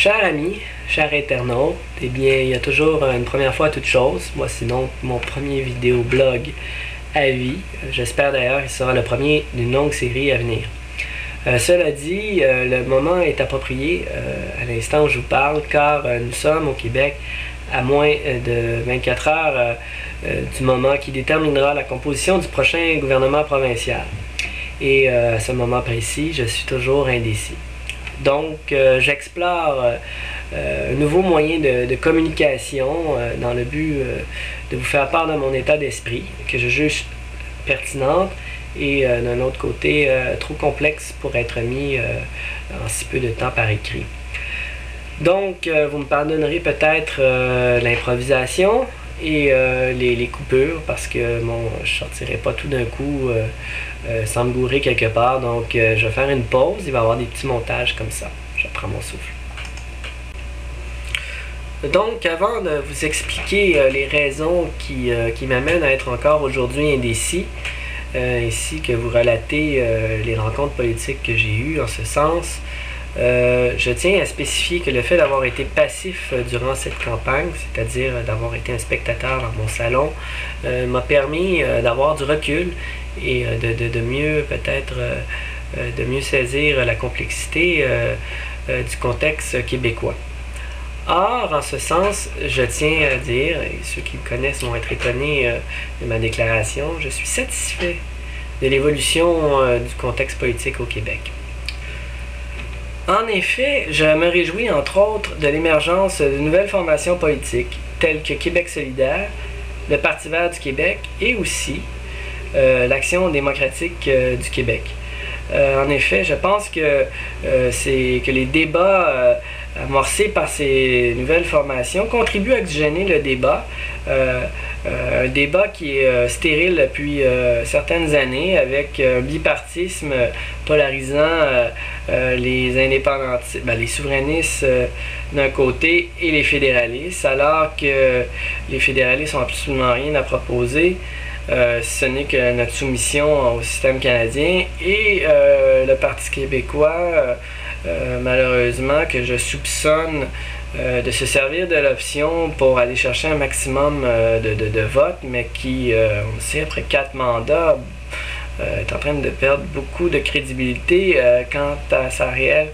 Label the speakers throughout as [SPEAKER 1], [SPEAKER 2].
[SPEAKER 1] Chers amis, chers internautes, eh bien, il y a toujours une première fois à toute chose. Moi, c'est donc mon premier vidéoblog à vie. J'espère d'ailleurs qu'il sera le premier d'une longue série à venir. Cela dit, le moment est approprié à l'instant où je vous parle, car nous sommes au Québec à moins de 24 heures du moment qui déterminera la composition du prochain gouvernement provincial. Et à ce moment précis, je suis toujours indécis. Donc, j'explore un nouveau moyen de communication dans le but de vous faire part de mon état d'esprit, que je juge pertinente et d'un autre côté trop complexe pour être mis en si peu de temps par écrit. Donc, vous me pardonnerez peut-être l'improvisation et les coupures, parce que je ne sortirai pas tout d'un coup sans me gourer quelque part. Donc, je vais faire une pause. Il va y avoir des petits montages comme ça. Je prends mon souffle. Donc, avant de vous expliquer les raisons qui m'amènent à être encore aujourd'hui indécis, ainsi que vous relatez les rencontres politiques que j'ai eues en ce sens, je tiens à spécifier que le fait d'avoir été passif durant cette campagne, c'est-à-dire d'avoir été un spectateur dans mon salon, m'a permis d'avoir du recul et de mieux peut-être de mieux saisir la complexité du contexte québécois. Or, en ce sens, je tiens à dire, et ceux qui me connaissent vont être étonnés de ma déclaration, je suis satisfait de l'évolution du contexte politique au Québec. En effet, je me réjouis entre autres de l'émergence de nouvelles formations politiques telles que Québec solidaire, le Parti vert du Québec et aussi l'Action démocratique du Québec. En effet, je pense que les débats amorcés par ces nouvelles formations contribuent à oxygéner le débat. Un débat qui est stérile depuis certaines années, avec un bipartisme polarisant les indépendantistes, les souverainistes d'un côté et les fédéralistes, alors que les fédéralistes n'ont absolument rien à proposer. Ce n'est que notre soumission au système canadien et le Parti québécois, malheureusement, que je soupçonne de se servir de l'option pour aller chercher un maximum de votes, mais qui, on le sait, après 4 mandats, est en train de perdre beaucoup de crédibilité quant à sa réelle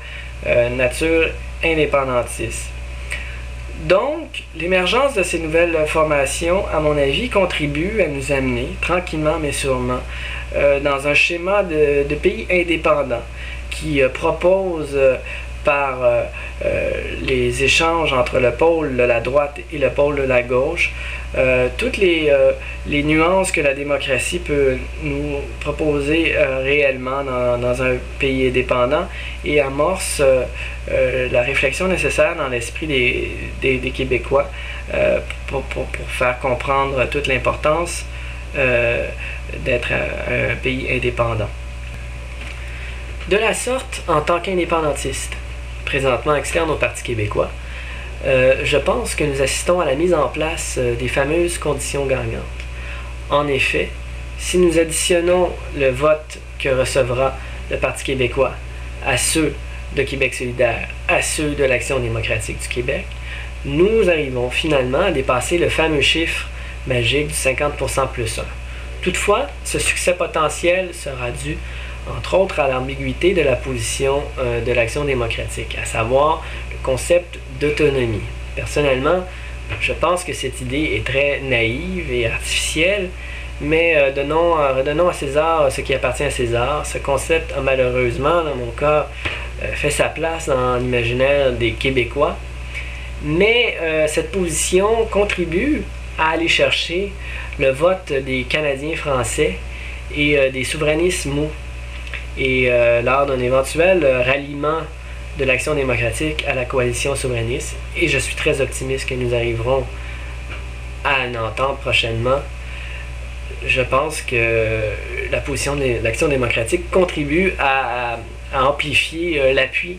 [SPEAKER 1] nature indépendantiste. Donc, l'émergence de ces nouvelles formations, à mon avis, contribue à nous amener, tranquillement mais sûrement, dans un schéma de pays indépendants qui propose par les échanges entre le pôle de la droite et le pôle de la gauche, toutes les nuances que la démocratie peut nous proposer réellement dans un pays indépendant et amorce la réflexion nécessaire dans l'esprit des Québécois pour faire comprendre toute l'importance d'être un pays indépendant. De la sorte, en tant qu'indépendantiste, présentement externe au Parti québécois, je pense que nous assistons à la mise en place des fameuses conditions gagnantes. En effet, si nous additionnons le vote que recevra le Parti québécois à ceux de Québec solidaire, à ceux de l'Action démocratique du Québec, nous arrivons finalement à dépasser le fameux chiffre magique du 50% plus 1. Toutefois, ce succès potentiel sera dû entre autres à l'ambiguïté de la position de l'Action démocratique, à savoir le concept d'autonomie. Personnellement, je pense que cette idée est très naïve et artificielle, mais redonnons à César ce qui appartient à César. Ce concept a malheureusement, dans mon cas, fait sa place dans l'imaginaire des Québécois, mais cette position contribue à aller chercher le vote des Canadiens français et des souverainistes mous. Et lors d'un éventuel ralliement de l'Action démocratique à la coalition souverainiste, et je suis très optimiste que nous arriverons à une entente prochainement, je pense que la position de l'Action démocratique contribue à amplifier l'appui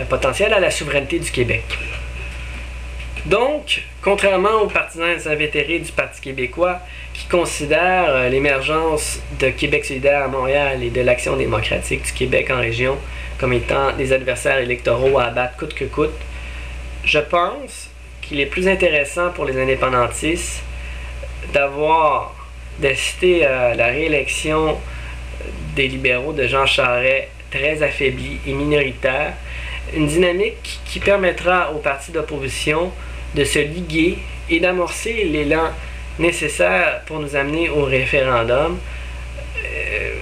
[SPEAKER 1] potentiel à la souveraineté du Québec. Donc, contrairement aux partisans invétérés du Parti québécois qui considèrent l'émergence de Québec solidaire à Montréal et de l'Action démocratique du Québec en région comme étant des adversaires électoraux à abattre coûte que coûte, Je pense qu'il est plus intéressant pour les indépendantistes d'assister à la réélection des libéraux de Jean Charest très affaibli et minoritaire, une dynamique qui permettra aux partis d'opposition de se liguer et d'amorcer l'élan nécessaire pour nous amener au référendum.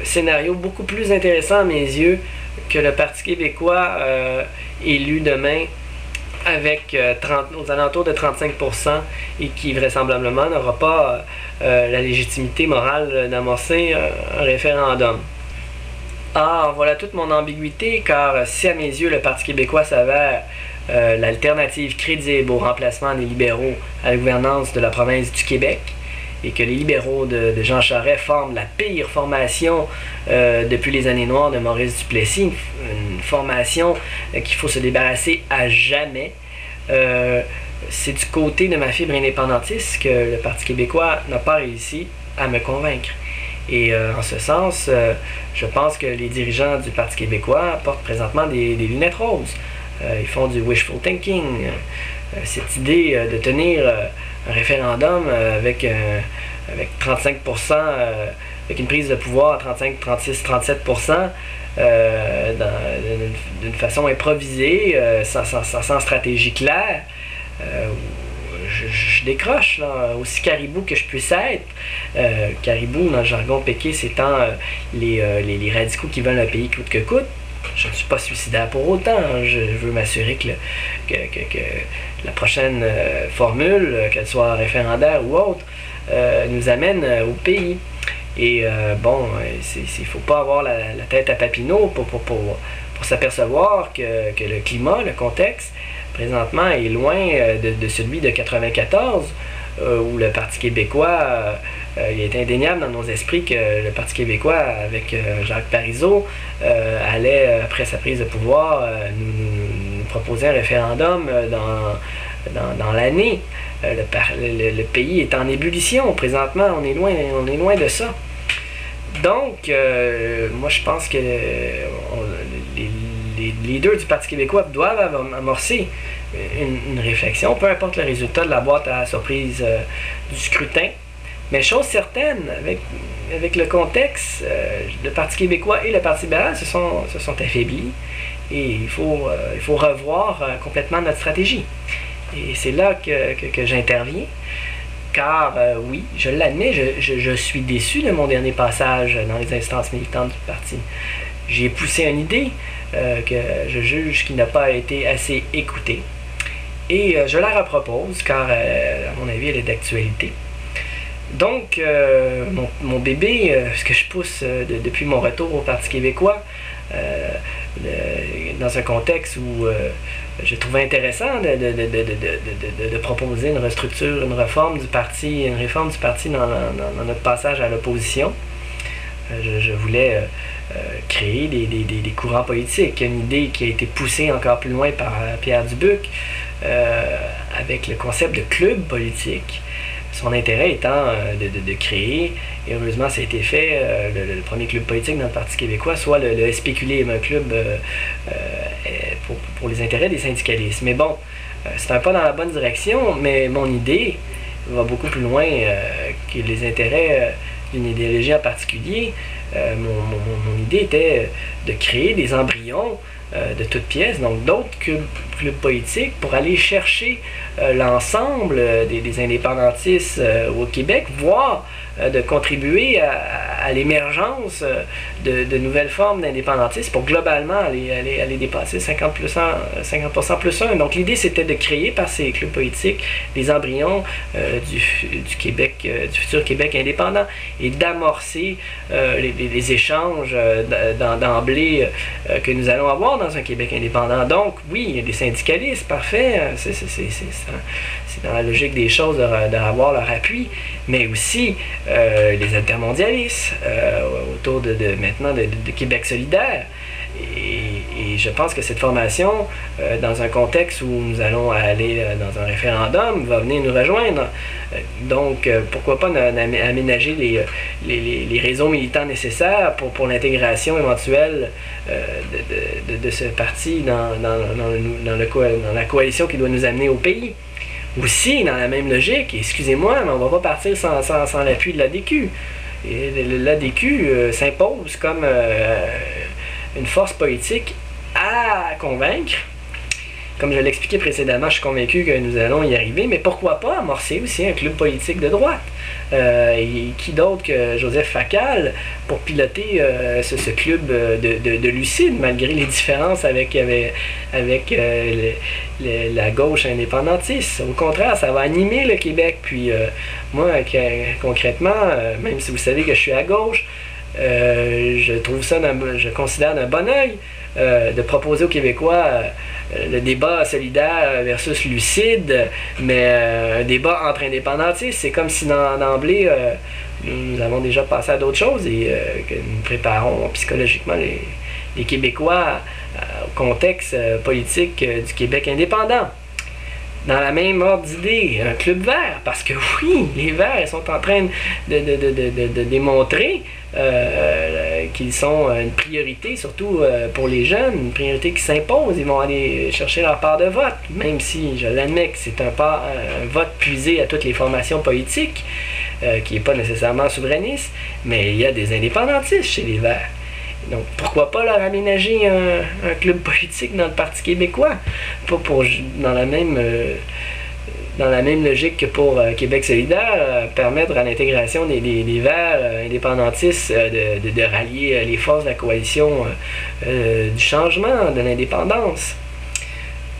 [SPEAKER 1] Scénario beaucoup plus intéressant à mes yeux que le Parti québécois élu demain avec aux alentours de 35% et qui vraisemblablement n'aura pas la légitimité morale d'amorcer un référendum. Or, voilà toute mon ambiguïté, car si à mes yeux le Parti québécois s'avère l'alternative crédible au remplacement des libéraux à la gouvernance de la province du Québec, et que les libéraux de Jean Charest forment la pire formation depuis les années noires de Maurice Duplessis, une formation qu'il faut se débarrasser à jamais. C'est du côté de ma fibre indépendantiste que le Parti québécois n'a pas réussi à me convaincre. Et en ce sens, je pense que les dirigeants du Parti québécois portent présentement des lunettes roses. Ils font du wishful thinking. Cette idée de tenir un référendum avec 35%, avec une prise de pouvoir à 35, 36, 37%, d'une façon improvisée, sans stratégie claire. Je décroche, là, aussi caribou que je puisse être. Caribou, dans le jargon péqué, c'est les radicaux qui veulent un pays coûte que coûte. Je ne suis pas suicidaire pour autant. Je veux m'assurer que la prochaine formule, qu'elle soit référendaire ou autre, nous amène au pays. Et il ne faut pas avoir la tête à Papineau pour s'apercevoir que le climat, le contexte, présentement est loin de celui de 1994, où le Parti québécois, il est indéniable dans nos esprits que le Parti québécois, avec Jacques Parizeau, allait, après sa prise de pouvoir, nous proposer un référendum dans l'année. Le pays est en ébullition présentement, on est loin de ça. Donc, moi je pense que les leaders du Parti québécois doivent amorcer une réflexion, peu importe le résultat de la boîte à surprise du scrutin. Mais chose certaine, avec le contexte, le Parti québécois et le Parti libéral se sont affaiblis et il faut revoir complètement notre stratégie. Et c'est là que j'interviens, car oui, je l'admets, je suis déçu de mon dernier passage dans les instances militantes du parti. J'ai poussé une idée que je juge qui n'a pas été assez écoutée. Et je la repropose, car à mon avis, elle est d'actualité. Donc, mon bébé, ce que je pousse depuis mon retour au Parti québécois, dans un contexte où je trouvais intéressant de proposer une restructure, une réforme du parti dans notre passage à l'opposition. Je voulais créer des courants politiques, une idée qui a été poussée encore plus loin par Pierre Dubuc, avec le concept de club politique. Son intérêt étant de créer, et heureusement ça a été fait, le premier club politique dans le Parti québécois, soit le SPQLé, un club pour les intérêts des syndicalistes. Mais bon, c'est un pas dans la bonne direction, mais mon idée va beaucoup plus loin que les intérêts d'une idéologie en particulier. Mon idée était de créer des embryons de toutes pièces, donc d'autres clubs politiques, pour aller chercher l'ensemble des indépendantistes au Québec, voire de contribuer à l'émergence de nouvelles formes d'indépendantistes pour globalement aller dépasser 50% plus 1. Donc l'idée c'était de créer par ces clubs politiques des embryons du Québec, du futur Québec indépendant, et d'amorcer les échanges d'emblée que nous allons avoir dans un Québec indépendant. Donc oui, il y a des syndicalistes, parfait, c'est dans la logique des choses d'avoir leur appui, mais aussi les altermondialistes autour maintenant de Québec solidaire. Et je pense que cette formation, dans un contexte où nous allons aller dans un référendum, va venir nous rejoindre. Donc, pourquoi pas aménager les réseaux militants nécessaires pour l'intégration éventuelle de ce parti dans la coalition qui doit nous amener au pays. Aussi, dans la même logique, excusez-moi, mais on ne va pas partir sans l'appui de l'ADQ. L'ADQ s'impose comme une force politique à convaincre. Comme je l'expliquais précédemment, je suis convaincu que nous allons y arriver, mais pourquoi pas amorcer aussi un club politique de droite? Et qui d'autre que Joseph Facal pour piloter ce club de lucides, malgré les différences avec la gauche indépendantiste. Au contraire, ça va animer le Québec. Puis moi, concrètement, même si vous savez que je suis à gauche, je considère d'un bon œil de proposer aux Québécois le débat solidaire versus lucide, mais un débat entre indépendantistes. C'est comme si d'emblée, nous avons déjà passé à d'autres choses et que nous préparons psychologiquement les Québécois au contexte politique du Québec indépendant. Dans la même ordre d'idée, un club vert, parce que oui, les Verts sont en train de démontrer qu'ils sont une priorité, surtout pour les jeunes, une priorité qui s'impose. Ils vont aller chercher leur part de vote, même si je l'admets que c'est un vote puisé à toutes les formations politiques, qui n'est pas nécessairement souverainiste, mais il y a des indépendantistes chez les Verts. Donc, pourquoi pas leur aménager un club politique dans le Parti québécois? Pas dans la même logique que pour Québec solidaire, permettre à l'intégration des Verts indépendantistes de rallier les forces de la coalition du changement, de l'indépendance.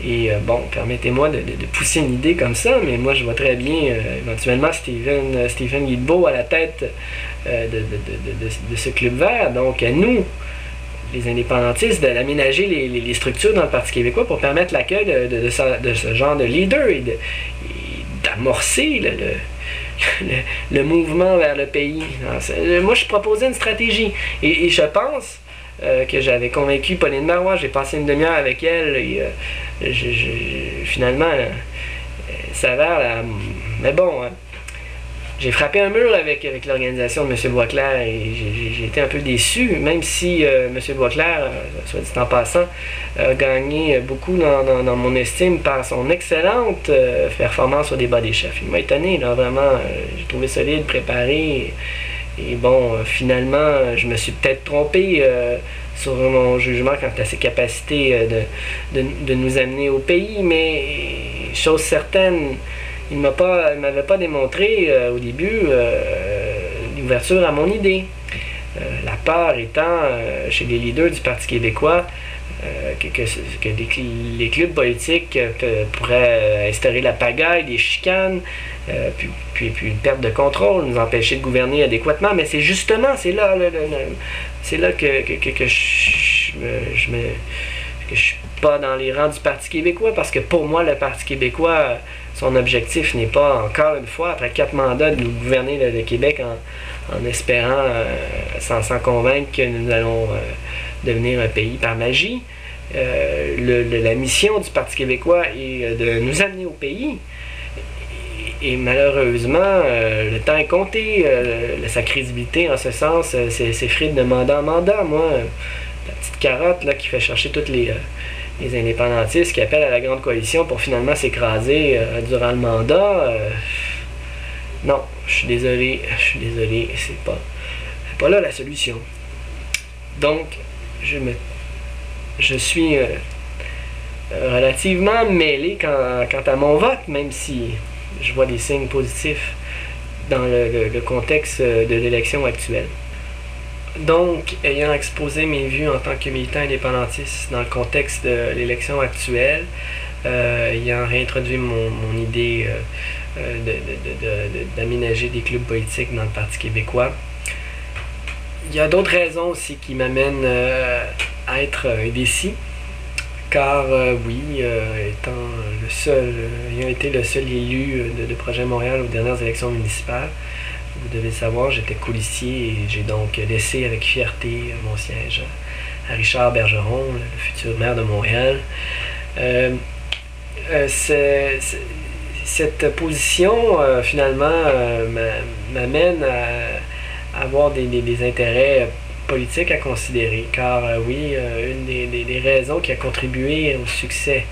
[SPEAKER 1] Et permettez-moi de pousser une idée comme ça, mais moi je vois très bien éventuellement Stephen Guilbeault à la tête de ce club vert. Donc à nous, les indépendantistes, d'aménager les structures dans le Parti québécois pour permettre l'accueil de ce genre de leader et d'amorcer le mouvement vers le pays. Moi je proposais une stratégie et je pense que j'avais convaincu Pauline Marois. J'ai passé une demi-heure avec elle et finalement ça s'avère mais bon, j'ai frappé un mur avec l'organisation de M. Boisclair et j'ai été un peu déçu, même si M. Boisclair, soit dit en passant, a gagné beaucoup dans mon estime par son excellente performance au débat des chefs. Il m'a étonné, là, vraiment, j'ai trouvé solide, préparé. Et finalement, je me suis peut-être trompé sur mon jugement quant à ses capacités de nous amener au pays, mais chose certaine, il ne m'avait pas démontré au début l'ouverture à mon idée. La peur étant chez les leaders du Parti québécois que les clubs politiques pourraient instaurer la pagaille, des chicanes, puis une perte de contrôle, nous empêcher de gouverner adéquatement. Mais c'est justement, c'est là que je suis pas dans les rangs du Parti québécois, parce que pour moi, le Parti québécois, son objectif n'est pas, encore une fois, après 4 mandats, de nous gouverner le Québec en espérant, sans convaincre que nous allons devenir un pays par magie. La mission du Parti québécois est de nous amener au pays. Et malheureusement, le temps est compté. Sa crédibilité, en ce sens, s'effrite de mandat en mandat. Moi, la petite carotte là, qui fait chercher toutes les indépendantistes qui appellent à la grande coalition pour finalement s'écraser durant le mandat, non, je suis désolé, c'est pas là la solution. Donc, je suis relativement mêlé quant à mon vote, même si je vois des signes positifs dans le contexte de l'élection actuelle. Donc, ayant exposé mes vues en tant que militant indépendantiste dans le contexte de l'élection actuelle, ayant réintroduit mon idée d'aménager des clubs politiques dans le Parti québécois, il y a d'autres raisons aussi qui m'amènent à être indécis, car ayant été le seul élu de Projet Montréal aux dernières élections municipales, vous devez le savoir, j'étais coulissier et j'ai donc laissé avec fierté mon siège Richard Bergeron, le futur maire de Montréal. Cette position, finalement, m'amène à avoir des intérêts politiques à considérer, car oui, une des raisons qui a contribué au succès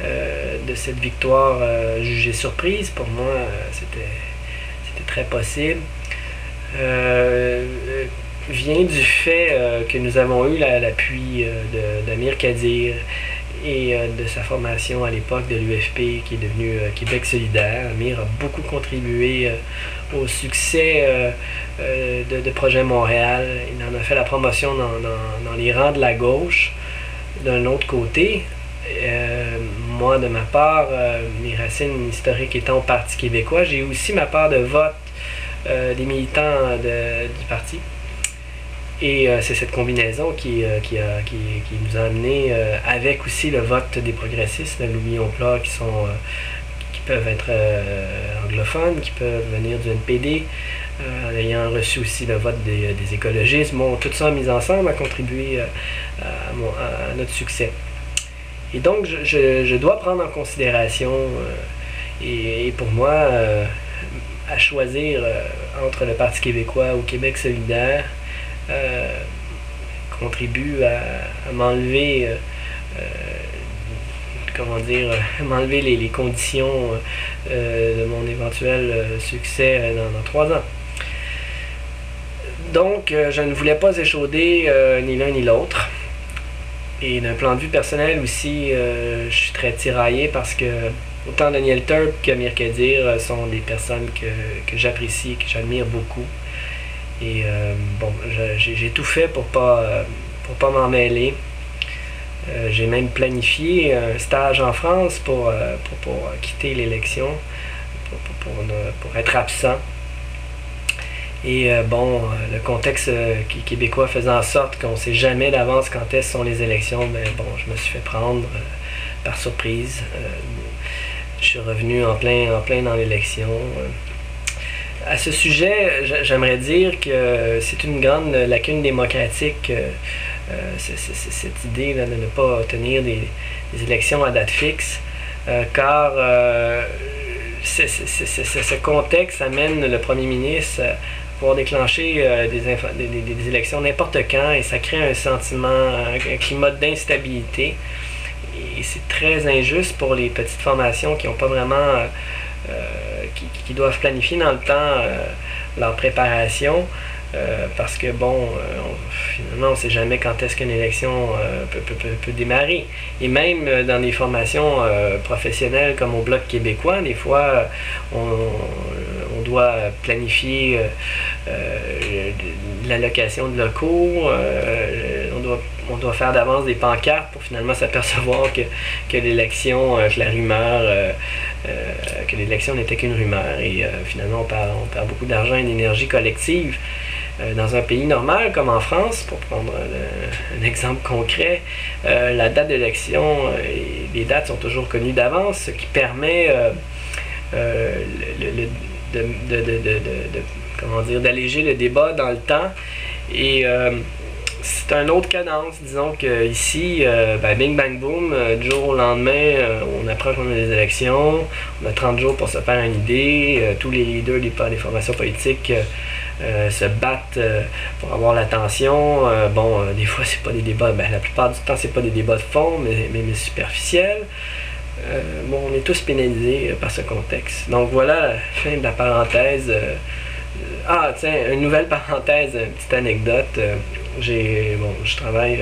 [SPEAKER 1] de cette victoire jugée surprise, pour moi, c'était très possible, vient du fait que nous avons eu l'appui d'Amir Kadir et de sa formation à l'époque de l'UFP qui est devenu Québec solidaire. Amir a beaucoup contribué au succès de Projet Montréal. Il en a fait la promotion dans les rangs de la gauche. D'un autre côté, moi de ma part, mes racines historiques étant au Parti québécois, j'ai aussi ma part de vote des militants du parti. Et c'est cette combinaison qui nous a amené, avec aussi le vote des progressistes, l'oublions pas, qui peuvent être anglophones, qui peuvent venir du NPD, ayant reçu aussi le vote des écologistes. Bon, tout ça mis ensemble a contribué à notre succès. Et donc, je dois prendre en considération, et pour moi, à choisir entre le Parti québécois ou Québec solidaire, contribue à m'enlever m'enlever les conditions de mon éventuel succès dans 3 ans. Donc, je ne voulais pas échauder ni l'un ni l'autre. Et d'un plan de vue personnel aussi, je suis très tiraillé parce que autant Daniel Turp qu'Amir Kadir sont des personnes que j'apprécie, que j'admire beaucoup. Et bon, j'ai tout fait pour pas m'en mêler. J'ai même planifié un stage en France pour quitter l'élection, pour être absent. Et bon, le contexte québécois faisant en sorte qu'on ne sait jamais d'avance quand est-ce sont les élections, mais bon, je me suis fait prendre par surprise. Je suis revenu en plein dans l'élection. À ce sujet, j'aimerais dire que c'est une grande lacune démocratique, cette idée là, de ne pas tenir des élections à date fixe, car ce contexte amène le premier ministre à pouvoir déclencher des élections n'importe quand, et ça crée un sentiment, un climat d'instabilité. Et c'est très injuste pour les petites formations qui n'ont pas vraiment... qui doivent planifier dans le temps leur préparation, parce que bon, finalement on ne sait jamais quand est-ce qu'une élection peut démarrer. Et même dans des formations professionnelles comme au Bloc québécois, des fois on doit planifier l'allocation de locaux, on doit faire d'avance des pancartes pour finalement s'apercevoir que l'élection, que la rumeur, que l'élection n'était qu'une rumeur, et finalement on perd beaucoup d'argent et d'énergie collective. Dans un pays normal comme en France, pour prendre un exemple concret, la date d'élection et les dates sont toujours connues d'avance, ce qui permet d'alléger le débat dans le temps. Et c'est un autre cadence. Disons qu'ici, bing bang boom, du jour au lendemain, on apprend qu'on a des élections, on a 30 jours pour se faire une idée, tous les leaders des formations politiques se battent pour avoir l'attention. Des fois c'est pas des débats, la plupart du temps c'est pas des débats de fond, mais superficiels. On est tous pénalisés par ce contexte. Donc voilà la fin de la parenthèse. Une nouvelle parenthèse, une petite anecdote. Je travaille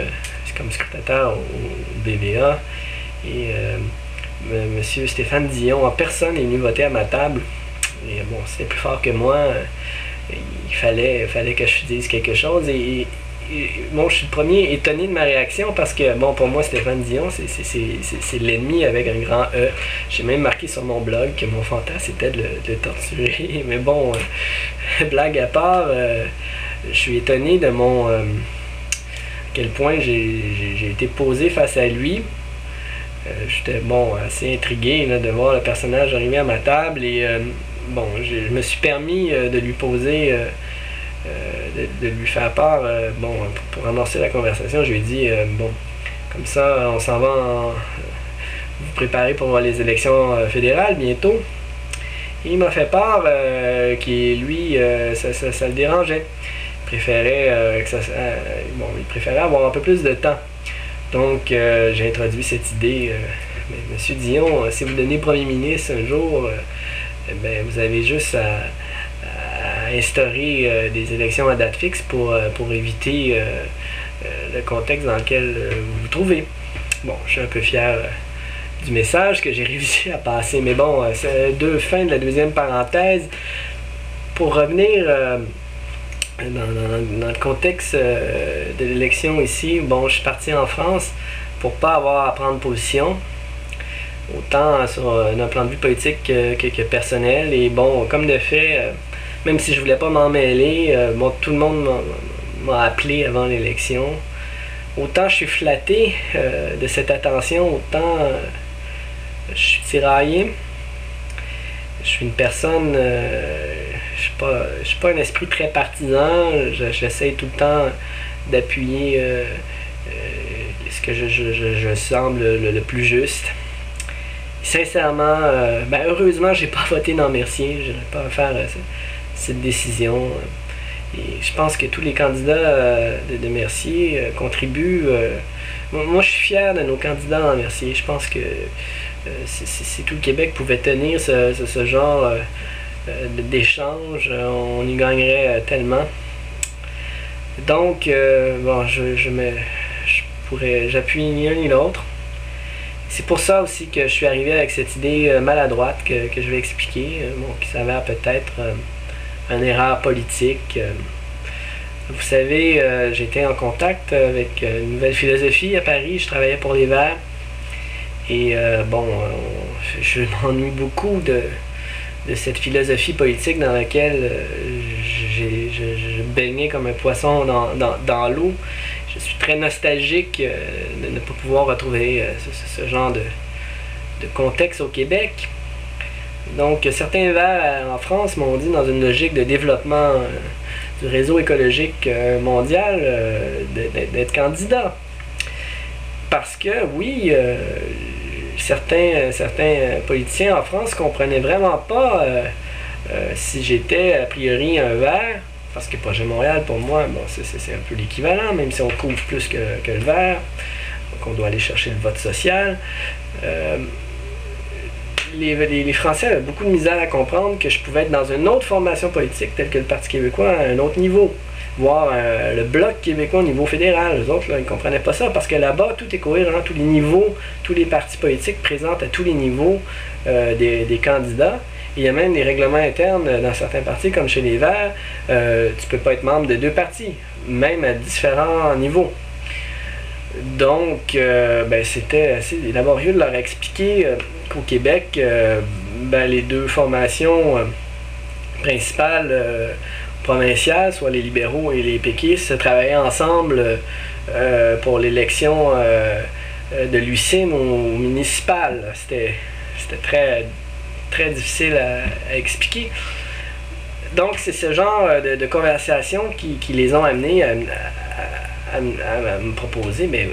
[SPEAKER 1] comme scrutateur au BVA, et monsieur Stéphane Dion en personne est venu voter à ma table. Et bon, c'était plus fort que moi. Il fallait que je dise quelque chose, et bon, je suis le premier étonné de ma réaction, parce que bon, pour moi Stéphane Dion c'est l'ennemi avec un grand E. J'ai même marqué sur mon blog que mon fantasme c'était de le torturer. Mais bon, blague à part, je suis étonné de à quel point j'ai été posé face à lui. J'étais assez intrigué là, de voir le personnage arriver à ma table, et je me suis permis de lui poser de lui faire part. Bon, pour amorcer la conversation, je lui ai dit, bon, comme ça, on s'en va vous préparer pour les élections fédérales bientôt. Et il m'a fait part qu'il, lui, ça le dérangeait. Il préférait avoir un peu plus de temps. Donc, j'ai introduit cette idée. Monsieur Dion, si vous devenez premier ministre un jour, ben, vous avez juste à instaurer des élections à date fixe pour éviter le contexte dans lequel vous vous trouvez. Bon, je suis un peu fier du message que j'ai réussi à passer. Mais bon, c'est fin de la deuxième parenthèse. Pour revenir dans le contexte de l'élection ici, bon, je suis parti en France pour pas avoir à prendre position, autant d'un point de vue politique que personnel. Et bon, comme de fait, même si je voulais pas m'en mêler, bon, tout le monde m'a appelé avant l'élection. Autant je suis flatté de cette attention, autant je suis tiraillé. Je suis une personne, je suis pas un esprit très partisan. J'essaie tout le temps d'appuyer ce que je semble le plus juste. Sincèrement, ben heureusement, j'ai pas voté dans Mercier. Je n'aurais pas à faire cette décision. Et je pense que tous les candidats de Mercier contribuent. Moi, je suis fier de nos candidats dans Mercier. Je pense que si tout le Québec pouvait tenir ce genre d'échange, on y gagnerait tellement. Donc, bon, j'appuie ni l'un ni l'autre. C'est pour ça aussi que je suis arrivé avec cette idée maladroite que je vais expliquer, bon, qui s'avère peut-être une erreur politique. Vous savez, j'étais en contact avec une nouvelle philosophie à Paris. Je travaillais pour les Verts. Et bon, je m'ennuie beaucoup de cette philosophie politique dans laquelle je baignais comme un poisson dans l'eau. Je suis très nostalgique de ne pas pouvoir retrouver ce genre de contexte au Québec. Donc, certains Verts en France m'ont dit, dans une logique de développement du réseau écologique mondial, d'être candidat. Parce que, oui, certains politiciens en France comprenaient vraiment pas si j'étais a priori un Vert, parce que Projet Montréal, pour moi, bon, c'est un peu l'équivalent, même si on couvre plus que le Vert, donc on doit aller chercher le vote social. Les Français avaient beaucoup de misère à comprendre que je pouvais être dans une autre formation politique, telle que le Parti québécois, à un autre niveau, voire le Bloc québécois au niveau fédéral. Les autres, là, ils ne comprenaient pas ça, parce que là-bas, tout est cohérent, tous les niveaux, tous les partis politiques présentent à tous les niveaux des candidats. Il y a même des règlements internes dans certains partis, comme chez les Verts. Tu ne peux pas être membre de deux partis, même à différents niveaux. Donc, ben, c'était assez laborieux de leur expliquer qu'au Québec, ben, les deux formations principales provinciales, soit les libéraux et les péquistes, travaillaient ensemble pour l'élection de l'UQAM au municipal. C'était très, très difficile à expliquer. Donc, c'est ce genre de conversation qui les ont amenés à me proposer, mais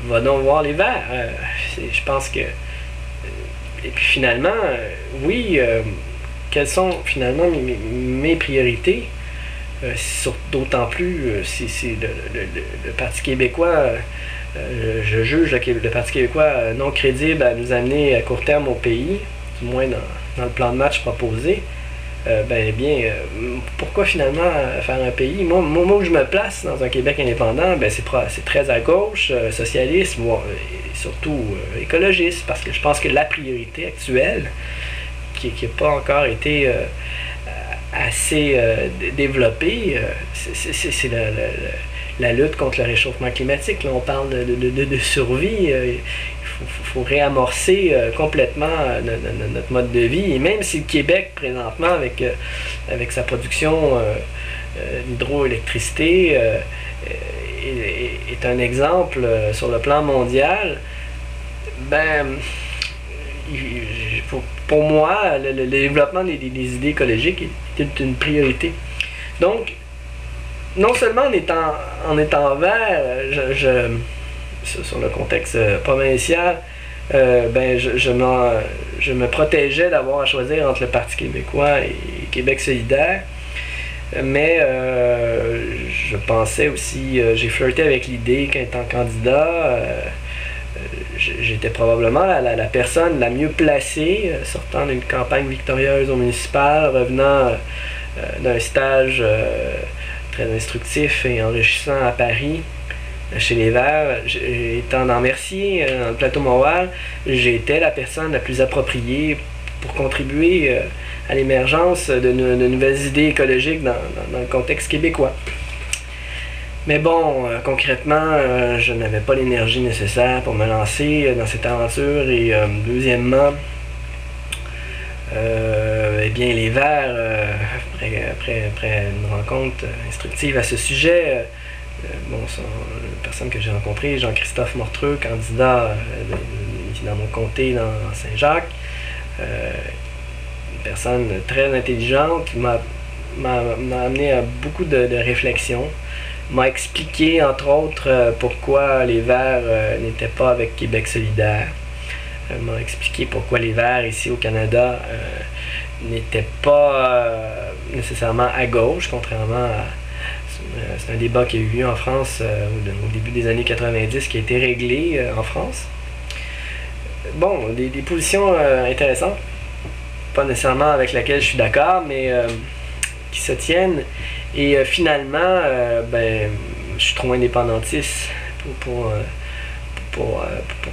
[SPEAKER 1] va donc voir les Verts. Je pense que... et puis finalement, oui, quelles sont finalement mes priorités? D'autant plus si le Parti québécois, je juge le Parti québécois non crédible à nous amener à court terme au pays, du moins dans le plan de match proposé. Pourquoi finalement faire un pays? Moi où je me place dans un Québec indépendant, ben c'est très à gauche, socialiste, et surtout écologiste, parce que je pense que la priorité actuelle, qui n'a pas encore été assez développée, c'est la lutte contre le réchauffement climatique. Là, on parle de survie. Il faut réamorcer complètement notre mode de vie. Et même si le Québec, présentement, avec sa production d'hydroélectricité, est un exemple sur le plan mondial, ben, pour moi, le développement des idées écologiques est une priorité. Donc, non seulement en étant vert, sur le contexte provincial, je me protégeais d'avoir à choisir entre le Parti québécois et Québec solidaire. Mais je pensais aussi, j'ai flirté avec l'idée qu'étant candidat, j'étais probablement la personne la mieux placée, sortant d'une campagne victorieuse au municipal, revenant d'un stage très instructif et enrichissant à Paris, chez les Verts. Étant dans Mercier, dans le plateau Mont-Royal, j'étais la personne la plus appropriée pour contribuer à l'émergence de nouvelles idées écologiques dans le contexte québécois. Mais bon, concrètement, je n'avais pas l'énergie nécessaire pour me lancer dans cette aventure. Et deuxièmement, eh bien, les Verts, après une rencontre instructive à ce sujet, la personne que j'ai rencontrée, Jean-Christophe Mortreux, candidat dans mon comté dans Saint-Jacques, une personne très intelligente qui m'a amené à beaucoup de réflexion, m'a expliqué entre autres pourquoi les Verts n'étaient pas avec Québec solidaire, m'a expliqué pourquoi les Verts ici au Canada n'étaient pas nécessairement à gauche, contrairement à... C'est un débat qui a eu lieu en France au début des années 90, qui a été réglé en France. Bon, des positions intéressantes, pas nécessairement avec laquelle je suis d'accord, mais qui se tiennent. Et finalement, je suis trop indépendantiste pour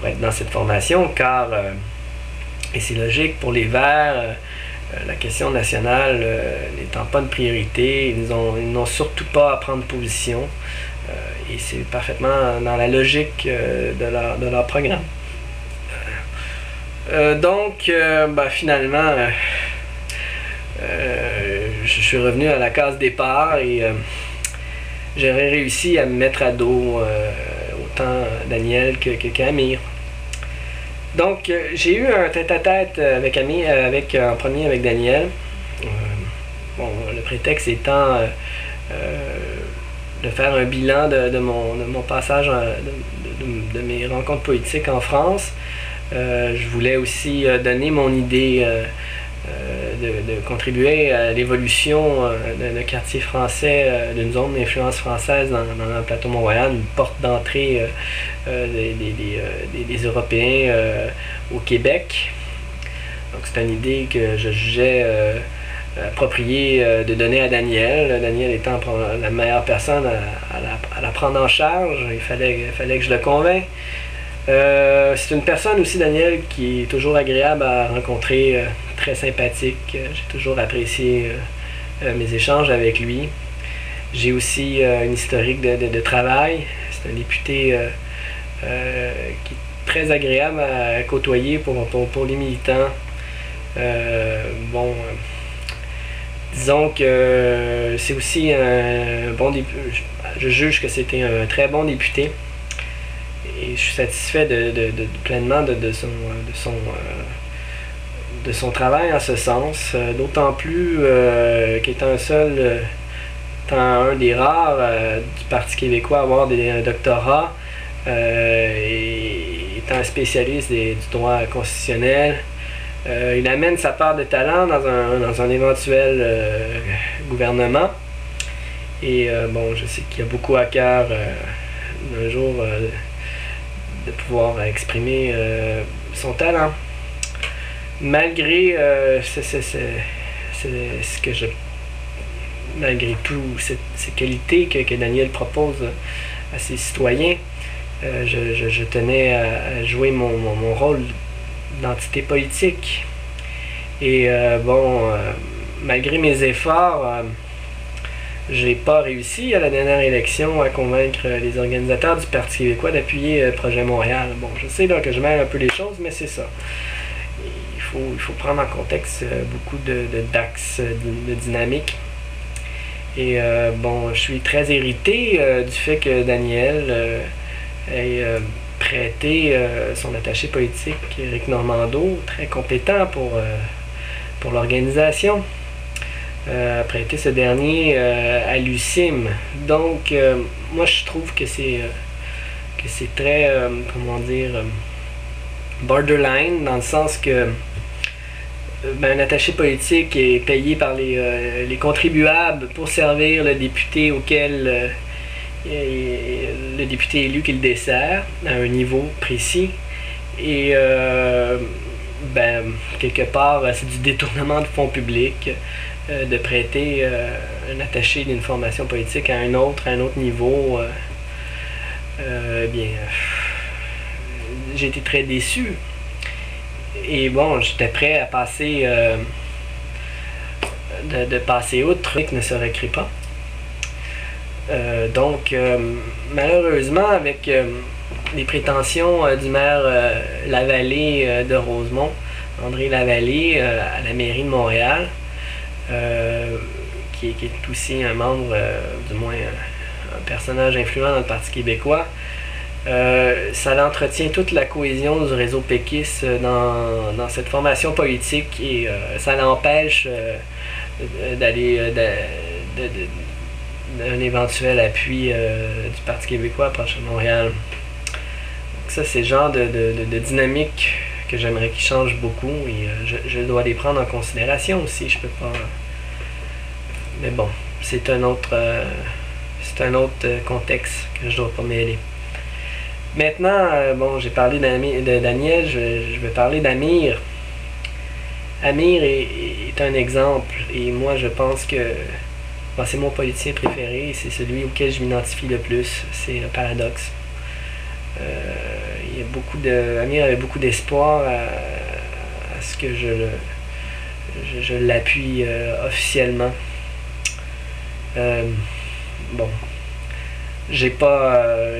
[SPEAKER 1] être dans cette formation, car, et c'est logique, pour les Verts, la question nationale n'étant pas une priorité, ils n'ont surtout pas à prendre position, et c'est parfaitement dans la logique de leur programme. Finalement, je suis revenu à la case départ et j'aurais réussi à me mettre à dos autant Daniel qu'Amir. Donc, j'ai eu un tête-à-tête en premier avec Daniel. Le prétexte étant de faire un bilan de mon passage, de mes rencontres politiques en France. Je voulais aussi donner mon idée de contribuer à l'évolution d'un quartier français, d'une zone d'influence française dans le plateau Mont-Royal, une porte d'entrée des Européens au Québec. Donc c'est une idée que je jugeais appropriée de donner à Daniel. Daniel étant la meilleure personne à la prendre en charge, il fallait que je le convainque. C'est une personne aussi, Daniel, qui est toujours agréable à rencontrer, très sympathique. J'ai toujours apprécié mes échanges avec lui. J'ai aussi une historique de travail. C'est un député qui est très agréable à côtoyer pour les militants. Disons que c'est aussi un bon député. Je juge que c'était un très bon député. Et je suis satisfait pleinement de son travail en ce sens, d'autant plus qu'étant un des rares du Parti québécois à avoir un doctorat, et étant un spécialiste du droit constitutionnel, il amène sa part de talent dans un éventuel gouvernement. Et je sais qu'il y a beaucoup à cœur un jour de pouvoir exprimer son talent. Malgré malgré tout ces qualités que Daniel propose à ses citoyens, je tenais à jouer mon rôle d'entité politique. Et malgré mes efforts, j'ai pas réussi à la dernière élection à convaincre les organisateurs du Parti québécois d'appuyer Projet Montréal. Bon, je sais là, que je mêle un peu les choses, mais c'est ça. Il faut prendre en contexte beaucoup d'axes de dynamique. Et je suis très irrité du fait que Daniel ait prêté son attaché politique, Éric Normando, très compétent pour l'organisation. prêté ce dernier à l'UCIM. Donc, moi, je trouve que c'est très, comment dire, borderline, dans le sens que un attaché politique est payé par les contribuables pour servir le député auquel le député élu qu'il dessert à un niveau précis. Et quelque part, c'est du détournement de fonds publics de prêter un attaché d'une formation politique à un autre niveau. J'ai été très déçu. Et bon, j'étais prêt à passer de passer outre, que ne se recrée pas. Malheureusement, avec les prétentions du maire Lavallée de Rosemont, André Lavallée, à la mairie de Montréal, qui est aussi un membre, du moins un personnage influent dans le Parti québécois, ça entretient toute la cohésion du réseau péquiste dans cette formation politique, et ça l'empêche d'aller d'un éventuel appui du Parti québécois proche de Montréal. Donc ça, c'est le genre de dynamique que j'aimerais qu'il change beaucoup, et je dois les prendre en considération aussi. Je peux pas... Mais bon, c'est un autre contexte que je dois pas mêler. Maintenant, j'ai parlé de Daniel, je vais parler d'Amir. Amir est un exemple, et moi je pense que c'est mon politicien préféré, c'est celui auquel je m'identifie le plus. C'est un paradoxe. Amir avait beaucoup d'espoir à ce que je l'appuie officiellement. J'ai pas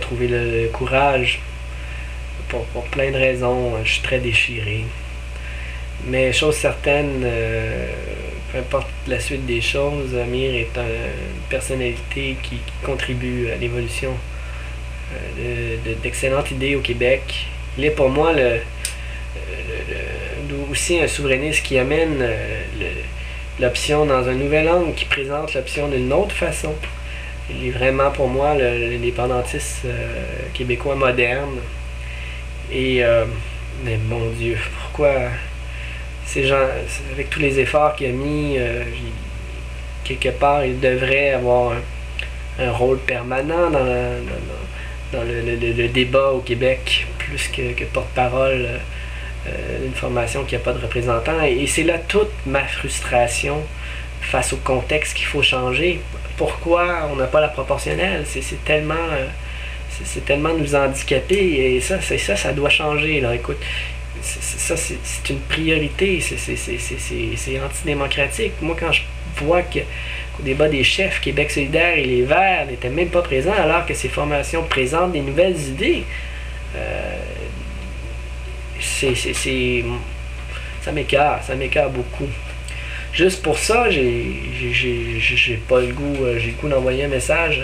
[SPEAKER 1] trouvé le courage pour plein de raisons. Je suis très déchiré. Mais chose certaine, peu importe la suite des choses, Amir est une personnalité qui contribue à l'évolution d'excellentes idées au Québec. Il est pour moi aussi un souverainiste qui amène l'option dans un nouvel angle, qui présente l'option d'une autre façon. Il est vraiment pour moi l'indépendantiste québécois moderne. Et mais mon Dieu, pourquoi ces gens, avec tous les efforts qu'il a mis, quelque part, il devrait avoir un rôle permanent dans le débat au Québec, plus que porte-parole d'une formation qui n'a pas de représentant. Et c'est là toute ma frustration face au contexte qu'il faut changer. Pourquoi on n'a pas la proportionnelle? C'est tellement nous handicaper, et ça doit changer, là. Écoute, c'est une priorité, c'est antidémocratique. Moi, quand je vois qu'au débat des chefs, Québec solidaire et les Verts n'étaient même pas présents, alors que ces formations présentent des nouvelles idées, ça m'écœure beaucoup. Juste pour ça, j'ai pas le goût, j'ai le goût d'envoyer un message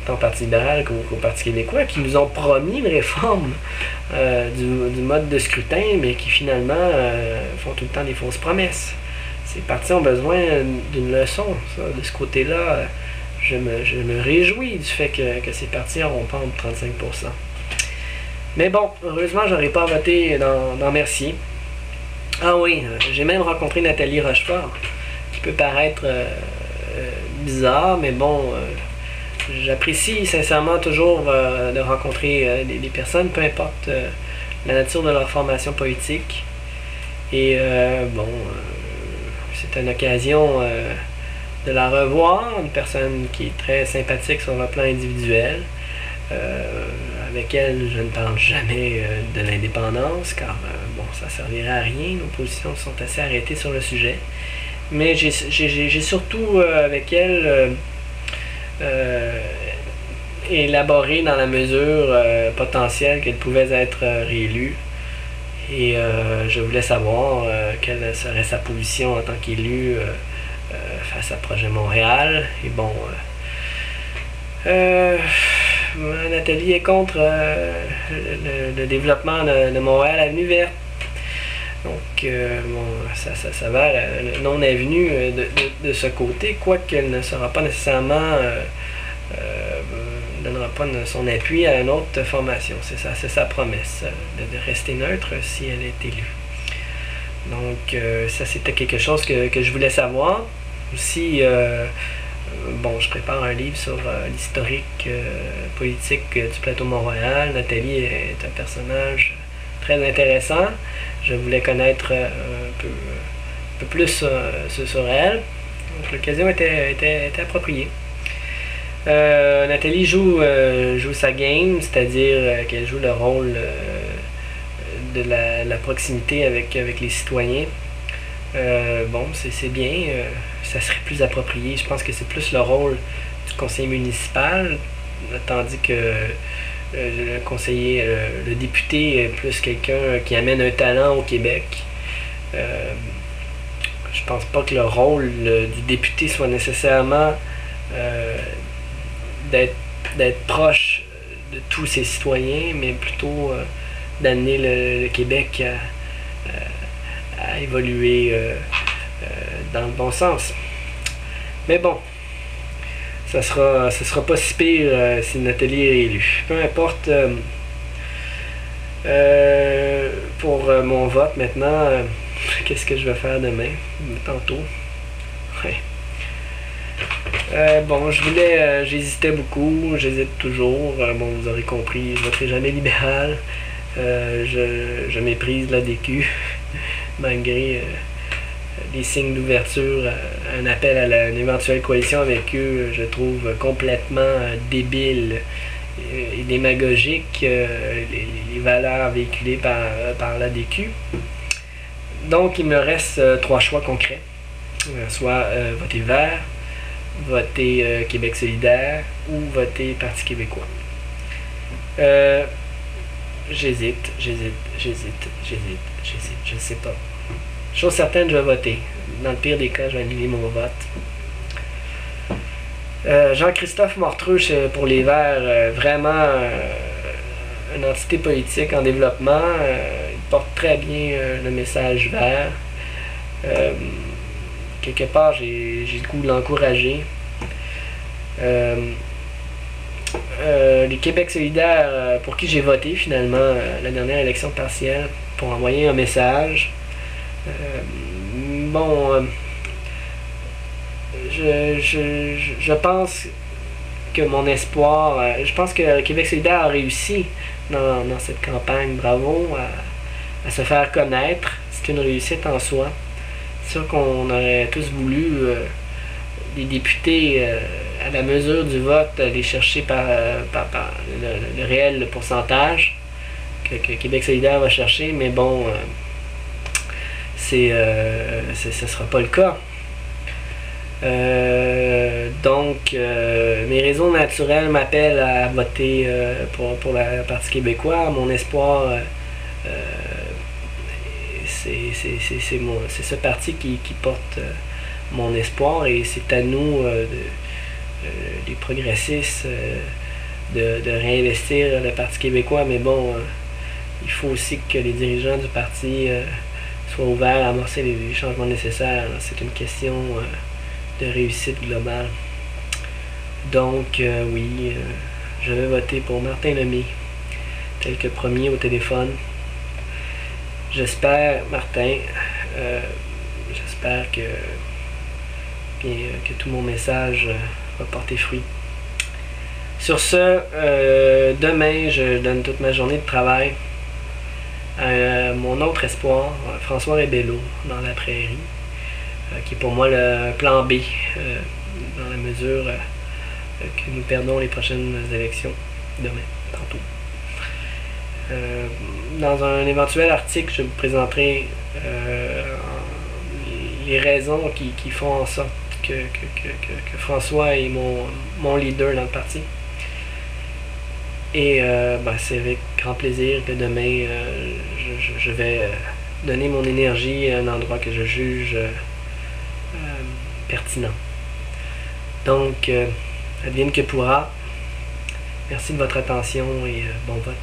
[SPEAKER 1] tant au Parti libéral qu'au Parti québécois, qui nous ont promis une réforme du mode de scrutin, mais qui finalement font tout le temps des fausses promesses. Ces partis ont besoin d'une leçon, ça. De ce côté-là, je me réjouis du fait que ces partis n'auront pas entre 35%. Mais bon, heureusement, j'aurais pas voté dans Mercier. Ah oui, j'ai même rencontré Nathalie Rochefort, qui peut paraître bizarre, mais bon, j'apprécie sincèrement toujours de rencontrer des personnes, peu importe la nature de leur formation politique. Et c'est une occasion de la revoir, une personne qui est très sympathique sur le plan individuel. Avec elle, je ne parle jamais de l'indépendance, car ça servirait à rien. Nos positions sont assez arrêtées sur le sujet. Mais j'ai surtout, avec elle, élaboré dans la mesure potentielle qu'elle pouvait être réélue. Et je voulais savoir quelle serait sa position en tant qu'élue face à Projet Montréal. Et bon... Nathalie est contre le développement de Montréal Avenue Verte. Donc, bon, ça s'avère non avenue de ce côté, quoique elle ne sera pas nécessairement donnera pas son appui à une autre formation. C'est sa promesse de rester neutre si elle est élue. Donc, ça, c'était quelque chose que je voulais savoir. Aussi, bon, je prépare un livre sur l'historique politique du plateau Mont-Royal. Nathalie est un personnage très intéressant. Je voulais connaître un peu plus sur elle. Donc, l'occasion était appropriée. Nathalie joue sa game, c'est-à-dire qu'elle joue le rôle de la proximité avec les citoyens. Bon, c'est bien, ça serait plus approprié. Je pense que c'est plus le rôle du conseiller municipal, tandis que le conseiller, le député est plus quelqu'un qui amène un talent au Québec. Je pense pas que le rôle du député soit nécessairement d'être proche de tous ses citoyens, mais plutôt d'amener le Québec à évoluer dans le bon sens. Mais bon, ça sera pas si pire si Nathalie est élue. Peu importe. Pour mon vote maintenant, qu'est-ce que je vais faire demain, tantôt. Ouais. Bon, j'hésitais beaucoup, j'hésite toujours. Bon, vous aurez compris, je voterai jamais libéral. Je méprise la DQ, malgré les signes d'ouverture, un appel à une éventuelle coalition avec eux, je trouve complètement débile et démagogique, les valeurs véhiculées par la DQ. Donc, il me reste 3 choix concrets, soit voter vert, voter Québec solidaire ou voter Parti québécois. J'hésite, je ne sais pas. Chose certaine, je vais voter. Dans le pire des cas, je vais annuler mon vote. Jean-Christophe Mortreux, pour les Verts, vraiment une entité politique en développement. Il porte très bien le message vert. Quelque part, j'ai le goût de l'encourager. Les Québec solidaires, pour qui j'ai voté finalement la dernière élection partielle, pour envoyer un message. Bon, je pense que mon espoir, je pense que le Québec solidaire a réussi dans cette campagne. Bravo à se faire connaître. C'est une réussite en soi. C'est sûr qu'on aurait tous voulu des députés à la mesure du vote aller chercher par le réel pourcentage que Québec solidaire va chercher, mais bon, ce ne sera pas le cas. Donc, mes raisons naturelles m'appellent à voter pour le Parti québécois. Mon espoir, c'est ce parti qui porte mon espoir, et c'est à nous, les progressistes, de réinvestir le Parti québécois. Mais bon, il faut aussi que les dirigeants du parti soient ouverts à amorcer les changements nécessaires. C'est une question de réussite globale. Donc, oui, je vais voter pour Martin Lemay, tel que promis au téléphone. J'espère, Martin, j'espère que tout mon message va porter fruit. Sur ce, demain, je donne toute ma journée de travail à mon autre espoir, François Rebello, dans la prairie, qui est pour moi le plan B, dans la mesure que nous perdons les prochaines élections demain, tantôt. Dans un éventuel article, je vous présenterai les raisons qui font en sorte que François est mon leader dans le parti. Et c'est avec grand plaisir que demain je vais donner mon énergie à un endroit que je juge pertinent. Donc, advienne que pourra. Merci de votre attention et bon vote.